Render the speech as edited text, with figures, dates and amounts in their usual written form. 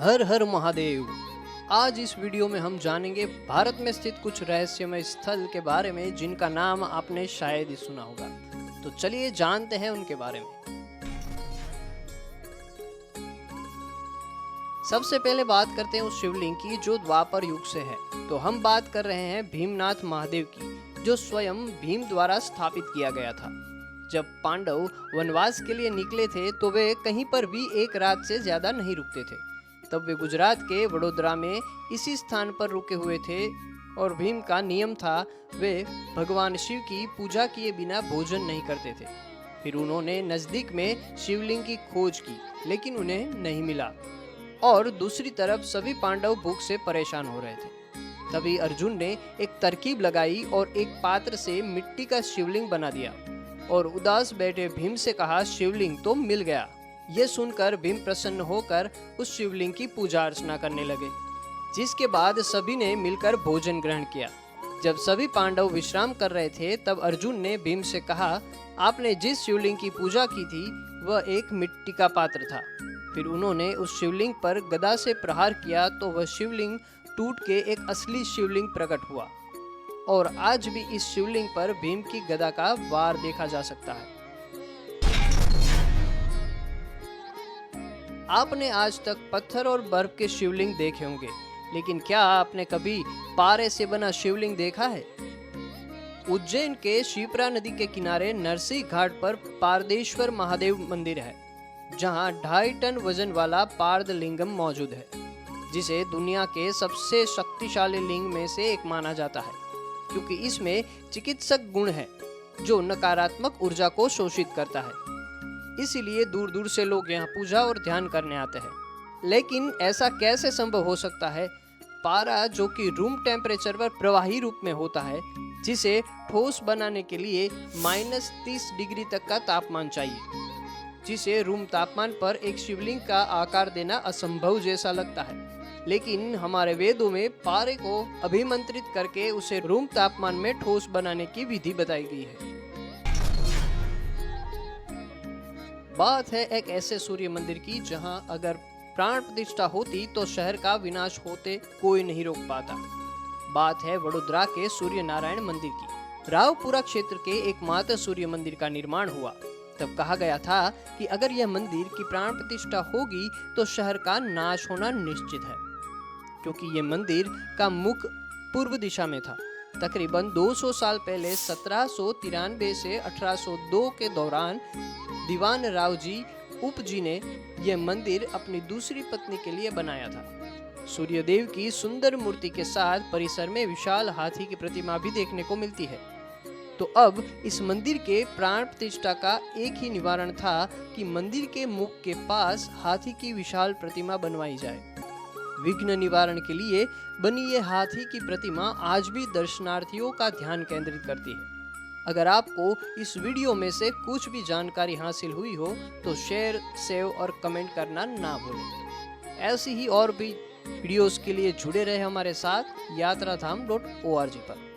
हर हर महादेव। आज इस वीडियो में हम जानेंगे भारत में स्थित कुछ रहस्यमय स्थल के बारे में जिनका नाम आपने शायद ही सुना होगा। तो चलिए जानते हैं उनके बारे में। सबसे पहले बात करते हैं उस शिवलिंग की जो द्वापर युग से है। तो हम बात कर रहे हैं भीमनाथ महादेव की, जो स्वयं भीम द्वारा स्थापित किया गया था। जब पांडव वनवास के लिए निकले थे तो वे कहीं पर भी एक रात से ज्यादा नहीं रुकते थे। तब वे गुजरात के वडोदरा में इसी स्थान पर रुके हुए थे और भीम का नियम था वे भगवान शिव की पूजा किए बिना भोजन नहीं करते थे। फिर उन्होंने नजदीक में शिवलिंग की खोज की, लेकिन उन्हें नहीं मिला और दूसरी तरफ सभी पांडव भूख से परेशान हो रहे थे। तभी अर्जुन ने एक तरकीब लगाई और एक पात्र से मिट्टी का शिवलिंग बना दिया और उदास बैठे भीम से कहा, शिवलिंग तो मिल गया। ये सुनकर भीम प्रसन्न होकर उस शिवलिंग की पूजा अर्चना करने लगे, जिसके बाद सभी ने मिलकर भोजन ग्रहण किया। जब सभी पांडव विश्राम कर रहे थे तब अर्जुन ने भीम से कहा, आपने जिस शिवलिंग की पूजा की थी वह एक मिट्टी का पात्र था। फिर उन्होंने उस शिवलिंग पर गदा से प्रहार किया तो वह शिवलिंग टूट के एक असली शिवलिंग प्रकट हुआ और आज भी इस शिवलिंग पर भीम की गदा का वार देखा जा सकता है। आपने आज तक पत्थर और बर्फ के शिवलिंग देखे होंगे, लेकिन क्या आपने कभी पारे से बना शिवलिंग देखा है? उज्जैन के शिप्रा नदी के किनारे नरसिंह घाट पर पारदेश्वर महादेव मंदिर है, जहां 2.5 टन वजन वाला पार्द लिंगम मौजूद है, जिसे दुनिया के सबसे शक्तिशाली लिंग में से एक माना जाता है, क्योंकि इसमें चिकित्सक गुण है जो नकारात्मक ऊर्जा को शोषित करता है। इसीलिए दूर दूर से लोग यहाँ पूजा और ध्यान करने आते हैं। लेकिन ऐसा कैसे संभव हो सकता है? पारा जो कि रूम टेम्परेचर पर प्रवाही रूप में होता है, जिसे ठोस बनाने के लिए -30 डिग्री तक का तापमान चाहिए, जिसे रूम तापमान पर एक शिवलिंग का आकार देना असंभव जैसा लगता है। लेकिन हमारे वेदों में पारे को अभिमंत्रित करके उसे रूम तापमान में ठोस बनाने की विधि बताई गई है। बात है एक ऐसे सूर्य मंदिर की जहां अगर प्राण प्रतिष्ठा होती तो शहर का विनाश होते कोई नहीं रोक पाता। बात है वडोदरा के सूर्य नारायण मंदिर की। रावपुरा क्षेत्र के एकमात्र सूर्य मंदिर का निर्माण हुआ। तब कहा गया था कि अगर यह मंदिर की प्राण प्रतिष्ठा होगी तो शहर का नाश होना निश्चित है, क्योंकि यह मंदिर का मुख पूर्व दिशा में था। तकरीबन 200 साल पहले 1793 से 1802 के दौरान दीवान राव जी उप जी ने यह मंदिर अपनी दूसरी पत्नी के लिए बनाया था। सूर्यदेव की सुंदर मूर्ति के साथ परिसर में विशाल हाथी की प्रतिमा भी देखने को मिलती है। तो अब इस मंदिर के प्राण प्रतिष्ठा का एक ही निवारण था कि मंदिर के मुख के पास हाथी की विशाल प्रतिमा बनवाई जाए। विघ्न निवारण के लिए बनी ये हाथी की प्रतिमा आज भी दर्शनार्थियों का ध्यान केंद्रित करती है। अगर आपको इस वीडियो में से कुछ भी जानकारी हासिल हुई हो तो शेयर, सेव और कमेंट करना ना भूलें। ऐसी ही और भी वीडियोस के लिए जुड़े रहे हमारे साथ यात्राधाम.org पर।